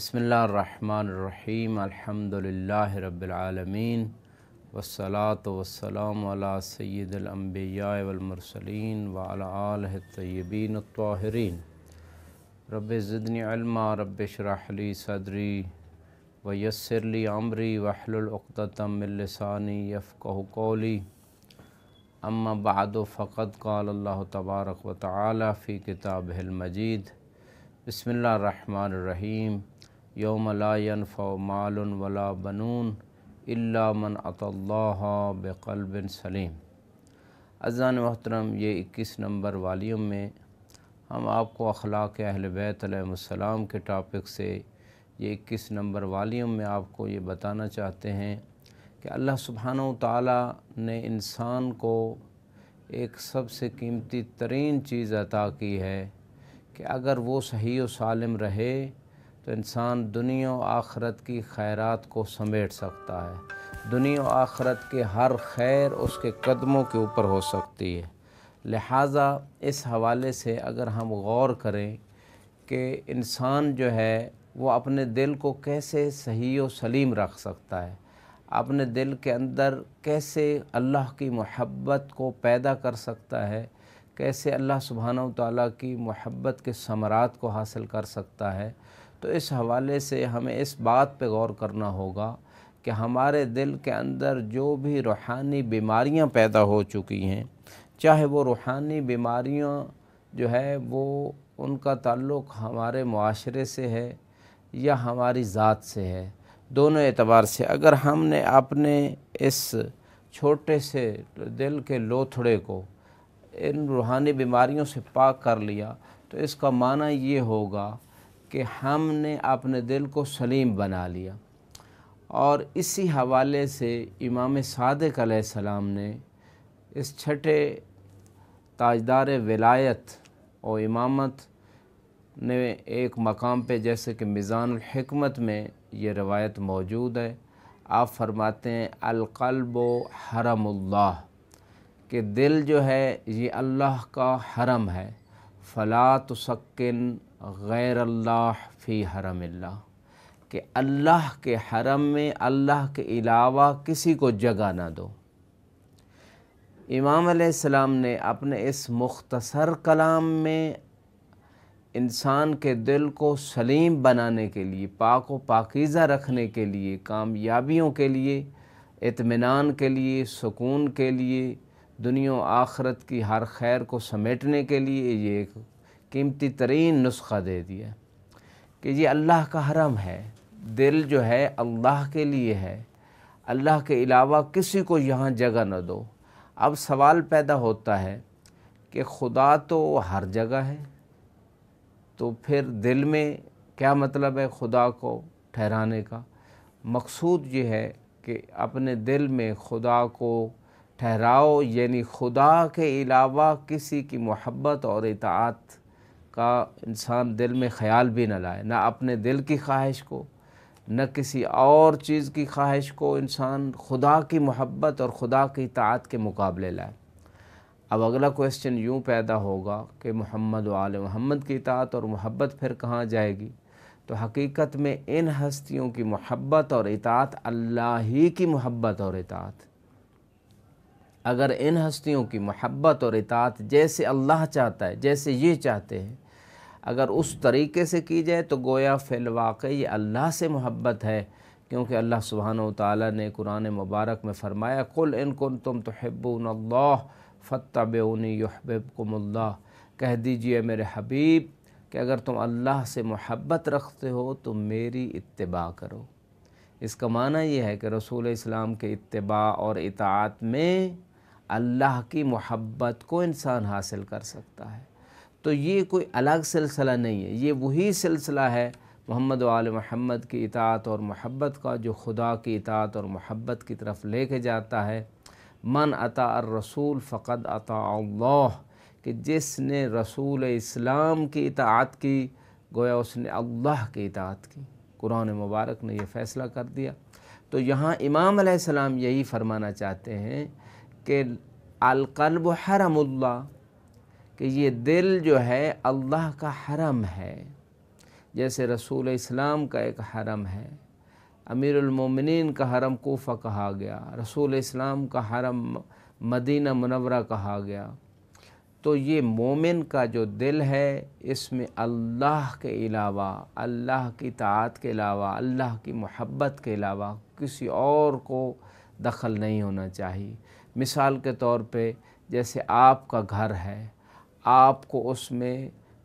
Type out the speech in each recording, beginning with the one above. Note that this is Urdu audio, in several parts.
بسم اللہ الرحمن الرحیم الحمدللہ رب العالمین والصلاة والسلام علی سید الانبیاء والمرسلین وعلی آلہ الطیبین الطاہرین۔ رب زدنی علما، رب اشرح لی صدری ویسر لی امری واحلل عقدۃ من لسانی یفقہوا قولی۔ اما بعد فقد قال اللہ تبارک و تعالی فی کتابہ المجید۔ بسم اللہ الرحمن الرحیم۔ یوم لا ینفع مال ولا بنون الا من اتی اللہ بقلب سلیم۔ عزیزان محترم، یہ 21 نمبر والیوم میں ہم آپ کو اخلاق اہل بیت علیہ السلام کے ٹاپک سے یہ 21 نمبر والیوم میں آپ کو یہ بتانا چاہتے ہیں کہ اللہ سبحانہ و تعالیٰ نے انسان کو ایک سب سے قیمتی ترین چیز عطا کی ہے کہ اگر وہ صحیح و سالم رہے تو انسان دنیا و آخرت کی خیرات کو سمیٹ سکتا ہے۔ دنیا و آخرت کے ہر خیر اس کے قدموں کے اوپر ہو سکتی ہے۔ لہٰذا اس حوالے سے اگر ہم غور کریں کہ انسان جو ہے وہ اپنے دل کو کیسے صحیح و سلیم رکھ سکتا ہے، اپنے دل کے اندر کیسے اللہ کی محبت کو پیدا کر سکتا ہے، کیسے اللہ سبحانہ و تعالیٰ کی محبت کے ثمرات کو حاصل کر سکتا ہے، تو اس حوالے سے ہمیں اس بات پہ غور کرنا ہوگا کہ ہمارے دل کے اندر جو بھی روحانی بیماریاں پیدا ہو چکی ہیں، چاہے وہ روحانی بیماریاں جو ہے وہ ان کا تعلق ہمارے معاشرے سے ہے یا ہماری ذات سے ہے، دونوں اعتبار سے اگر ہم نے اپنے اس چھوٹے سے دل کے لوتھڑے کو ان روحانی بیماریوں سے پاک کر لیا تو اس کا معنی یہ ہوگا کہ ہم نے اپنے دل کو سلیم بنا لیا۔ اور اسی حوالے سے امام صادق علیہ السلام نے اس چھٹے تاجدار ولایت اور امامت نے ایک مقام پہ، جیسے کہ میزان الحکمت میں یہ روایت موجود ہے، آپ فرماتے ہیں القلب حرم اللہ، کہ دل جو ہے یہ اللہ کا حرم ہے، فلا تسکن غیر اللہ فی حرم اللہ، کہ اللہ کے حرم میں اللہ کے علاوہ کسی کو جگہ نہ دو۔ امام علیہ السلام نے اپنے اس مختصر کلام میں انسان کے دل کو سلیم بنانے کے لیے، پاک و پاکیزہ رکھنے کے لیے، کامیابیوں کے لیے، اطمینان کے لیے، سکون کے لیے، دنیا و آخرت کی ہر خیر کو سمیٹنے کے لیے یہ ایک قیمتی ترین نسخہ دے دیا کہ یہ اللہ کا حرم ہے، دل جو ہے اللہ کے لیے ہے، اللہ کے علاوہ کسی کو یہاں جگہ نہ دو۔ اب سوال پیدا ہوتا ہے کہ خدا تو ہر جگہ ہے، تو پھر دل میں کیا مطلب ہے خدا کو ٹھہرانے کا؟ مقصود یہ ہے کہ اپنے دل میں خدا کو ٹھہراؤ، یعنی خدا کے علاوہ کسی کی محبت اور اطاعت کا انسان دل میں خیال بھی نہ لائے، نہ اپنے دل کی خواہش کو، نہ کسی اور چیز کی خواہش کو انسان خدا کی محبت اور خدا کی اطاعت کے مقابلے لائے۔ اب اگلا کویسچن یوں پیدا ہوگا کہ محمد و آل محمد کی اطاعت اور محبت پھر کہاں جائے گی؟ تو حقیقت میں ان ہستیوں کی محبت اور اطاعت اللہ ہی کی محبت اور اطاعت۔ اگر ان ہستیوں کی محبت اور اطاعت جیسے اللہ چاہتا ہے، جیسے یہ چاہتے ہیں، اگر اس طریقے سے کی جائے تو گویا فی الواقع یہ اللہ سے محبت ہے، کیونکہ اللہ سبحانہ و تعالیٰ نے قرآن مبارک میں فرمایا قُلْ إِن كُنتُمْ تُحِبُّونَ اللَّهَ فَاتَّبِعُونِي يُحْبِبْكُمُ اللَّهُ، کہہ دیجئے میرے حبیب کہ اگر تم اللہ سے محبت رکھتے ہو تو میری اتباع کرو۔ اس کا معنی یہ ہے کہ رسول اسلام کے اتباع اور اطاعت میں اللہ کی محبت کو انسان حاصل کر سکتا ہے۔ تو یہ کوئی الگ سلسلہ نہیں ہے، یہ وہی سلسلہ ہے محمد و آل محمد کی اطاعت اور محبت کا جو خدا کی اطاعت اور محبت کی طرف لے کے جاتا ہے۔ من اطاع الرسول فقد اطاع اللہ، کہ جس نے رسول اسلام کی اطاعت کی گویا اس نے اللہ کی اطاعت کی۔ قرآن مبارک نے یہ فیصلہ کر دیا۔ تو یہاں امام علیہ السلام یہی فرمانا چاہتے ہیں کہ القلب حرم اللہ، کہ یہ دل جو ہے اللہ کا حرم ہے، جیسے رسول اسلام کا ایک حرم ہے، امیر المومنین کا حرم کوفہ کہا گیا، رسول اسلام کا حرم مدینہ منورہ کہا گیا، تو یہ مومن کا جو دل ہے اس میں اللہ کے علاوہ، اللہ کی طاعت کے علاوہ، اللہ کی محبت کے علاوہ کسی اور کو دخل نہیں ہونا چاہیے۔ مثال کے طور پہ جیسے آپ کا گھر ہے، آپ کو اس میں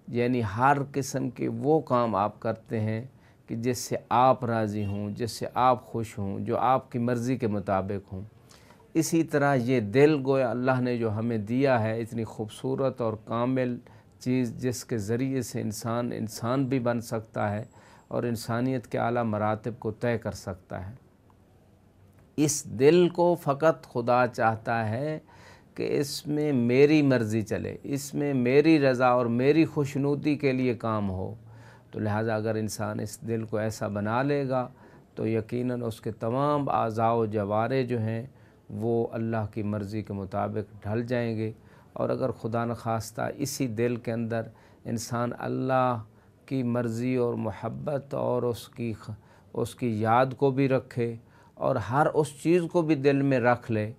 یعنی ہر قسم کے وہ کام آپ کرتے ہیں کہ جس سے آپ راضی ہوں، جس سے آپ خوش ہوں، جو آپ کی مرضی کے مطابق ہوں۔ اسی طرح یہ دل گویا اللہ نے جو ہمیں دیا ہے، اتنی خوبصورت اور کامل چیز جس کے ذریعے سے انسان بھی بن سکتا ہے اور انسانیت کے اعلیٰ مراتب کو طے کر سکتا ہے۔ اس دل کو فقط خدا چاہتا ہے کہ اس میں میری مرضی چلے، اس میں میری رضا اور میری خوشنودی کے لیے کام ہو۔ تو لہٰذا اگر انسان اس دل کو ایسا بنا لے گا تو یقیناً اس کے تمام اعضاء و جوارح جو ہیں وہ اللہ کی مرضی کے مطابق ڈھل جائیں گے۔ اور اگر خدا نخواستہ اسی دل کے اندر انسان اللہ کی مرضی اور محبت اور اس کی یاد کو بھی رکھے اور ہر اس چیز کو بھی دل میں رکھ لے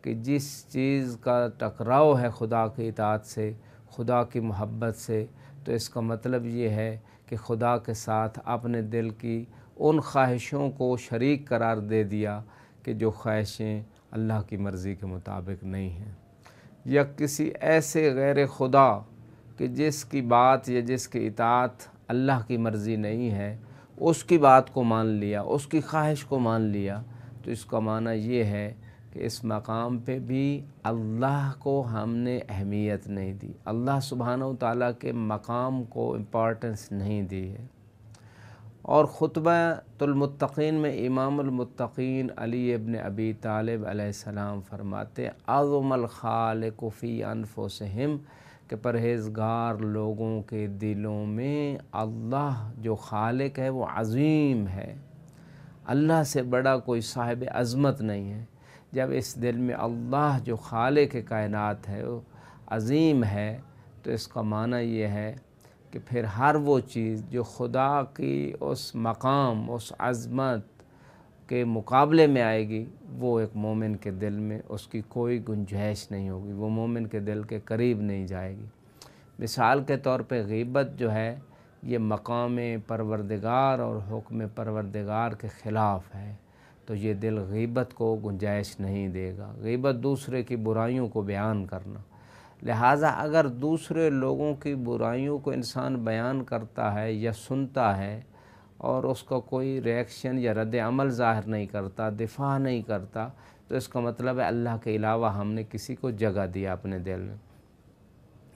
کہ جس چیز کا ٹکراؤ ہے خدا کی اطاعت سے، خدا کی محبت سے، تو اس کا مطلب یہ ہے کہ خدا کے ساتھ اپنے دل کی ان خواہشوں کو شریک قرار دے دیا کہ جو خواہشیں اللہ کی مرضی کے مطابق نہیں ہیں، یا کسی ایسے غیر خدا کہ جس کی بات یا جس کی اطاعت اللہ کی مرضی نہیں ہے، اس کی بات کو مان لیا، اس کی خواہش کو مان لیا، تو اس کا معنی یہ ہے کہ اس مقام پہ بھی اللہ کو ہم نے اہمیت نہیں دی، اللہ سبحانہ و تعالیٰ کے مقام کو امپورٹنس نہیں دی ہے۔ اور خطبہ المتقین میں امام المتقین علی ابن ابی طالب علیہ السلام فرماتے اعظم الخالق فی انفسہم کہ پرہیزگار لوگوں کے دلوں میں اللہ جو خالق ہے وہ عظیم ہے، اللہ سے بڑا کوئی صاحب عظمت نہیں ہے۔ جب اس دل میں اللہ جو خالق کائنات ہے وہ عظیم ہے تو اس کا معنی یہ ہے کہ پھر ہر وہ چیز جو خدا کی اس مقام، اس عظمت کے مقابلے میں آئے گی، وہ ایک مومن کے دل میں اس کی کوئی گنجائش نہیں ہوگی، وہ مومن کے دل کے قریب نہیں جائے گی۔ مثال کے طور پہ غیبت جو ہے یہ مقام پروردگار اور حکم پروردگار کے خلاف ہے، تو یہ دل غیبت کو گنجائش نہیں دے گا۔ غیبت دوسرے کی برائیوں کو بیان کرنا، لہٰذا اگر دوسرے لوگوں کی برائیوں کو انسان بیان کرتا ہے یا سنتا ہے اور اس کا کوئی ریئیکشن یا رد عمل ظاہر نہیں کرتا، دفاع نہیں کرتا، تو اس کا مطلب ہے اللہ کے علاوہ ہم نے کسی کو جگہ دیا اپنے دل میں۔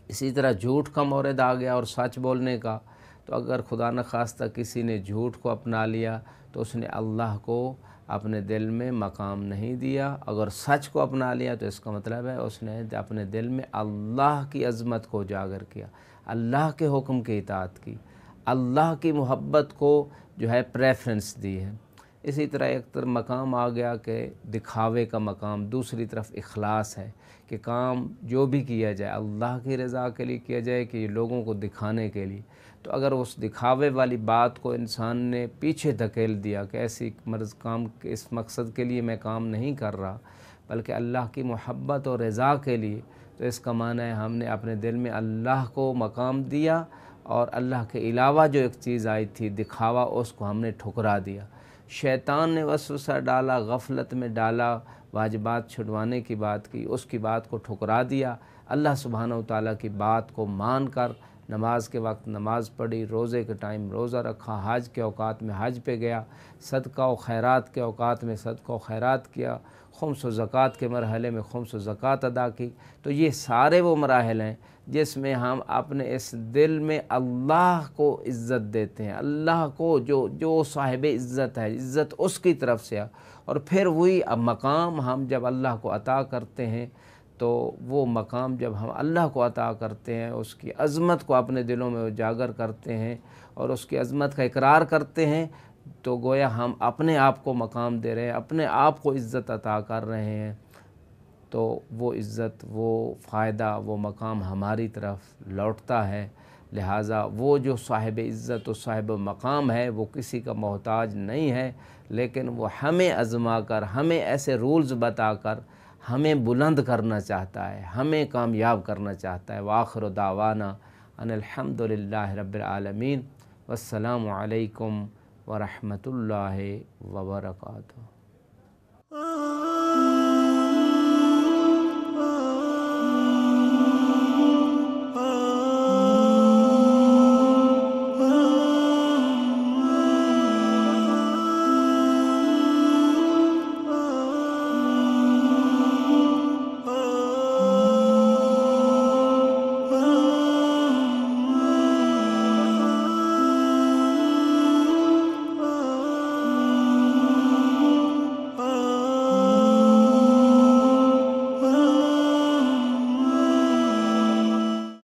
اسی طرح جھوٹ کا مورد آ گیا اور سچ بولنے کا، تو اگر خدا نخواستہ کسی نے جھوٹ کو اپنا لیا تو اس نے اللہ کو اپنے دل میں مقام نہیں دیا، اگر سچ کو اپنا لیا تو اس کا مطلب ہے اس نے اپنے دل میں اللہ کی عظمت کو اجاگر کیا، اللہ کے حکم کی اطاعت کی، اللہ کی محبت کو جو ہے پریفرنس دی ہے۔ اسی طرح ایک طرف مقام آ گیا کہ دکھاوے کا مقام، دوسری طرف اخلاص ہے کہ کام جو بھی کیا جائے اللہ کی رضا کے لیے کیا جائے کہ لوگوں کو دکھانے کے لیے۔ تو اگر اس دکھاوے والی بات کو انسان نے پیچھے دھکیل دیا کہ ایسی کام اس مقصد کے لیے میں کام نہیں کر رہا بلکہ اللہ کی محبت اور رضا کے لیے، تو اس کا معنی ہے ہم نے اپنے دل میں اللہ کو مقام دیا اور اللہ کے علاوہ جو ایک چیز آئی تھی دکھاوا، اس کو ہم نے ٹھکرا دیا۔ شیطان نے وسوسہ ڈالا، غفلت میں ڈالا، واجبات چھٹوانے کی بات کی، اس کی بات کو ٹھکرا دیا، اللہ سبحانہ و تعالیٰ کی بات کو مان کر نماز کے وقت نماز پڑھی، روزے کے ٹائم روزہ رکھا، حج کے اوقات میں حج پہ گیا، صدقہ و خیرات کے اوقات میں صدقہ و خیرات کیا، خمس و زکوٰۃ کے مرحلے میں خمس و زکوٰۃ ادا کی۔ تو یہ سارے وہ مراحل ہیں جس میں ہم اپنے اس دل میں اللہ کو عزت دیتے ہیں، اللہ کو جو صاحب عزت ہے، عزت اس کی طرف سے ہے، اور پھر وہی مقام ہم جب اللہ کو عطا کرتے ہیں تو وہ مقام جب ہم اللہ کو عطا کرتے ہیں، اس کی عظمت کو اپنے دلوں میں اجاگر کرتے ہیں اور اس کی عظمت کا اقرار کرتے ہیں، تو گویا ہم اپنے آپ کو مقام دے رہے ہیں، اپنے آپ کو عزت عطا کر رہے ہیں، تو وہ عزت، وہ فائدہ، وہ مقام ہماری طرف لوٹتا ہے۔ لہٰذا وہ جو صاحب عزت و صاحب مقام ہے وہ کسی کا محتاج نہیں ہے، لیکن وہ ہمیں آزما کر، ہمیں ایسے رولز بتا کر ہمیں بلند کرنا چاہتا ہے، ہمیں کامیاب کرنا چاہتا ہے۔ وآخر دعوانا ان الحمد للہ رب العالمین، والسلام علیکم ورحمۃ اللہ وبرکاتہ۔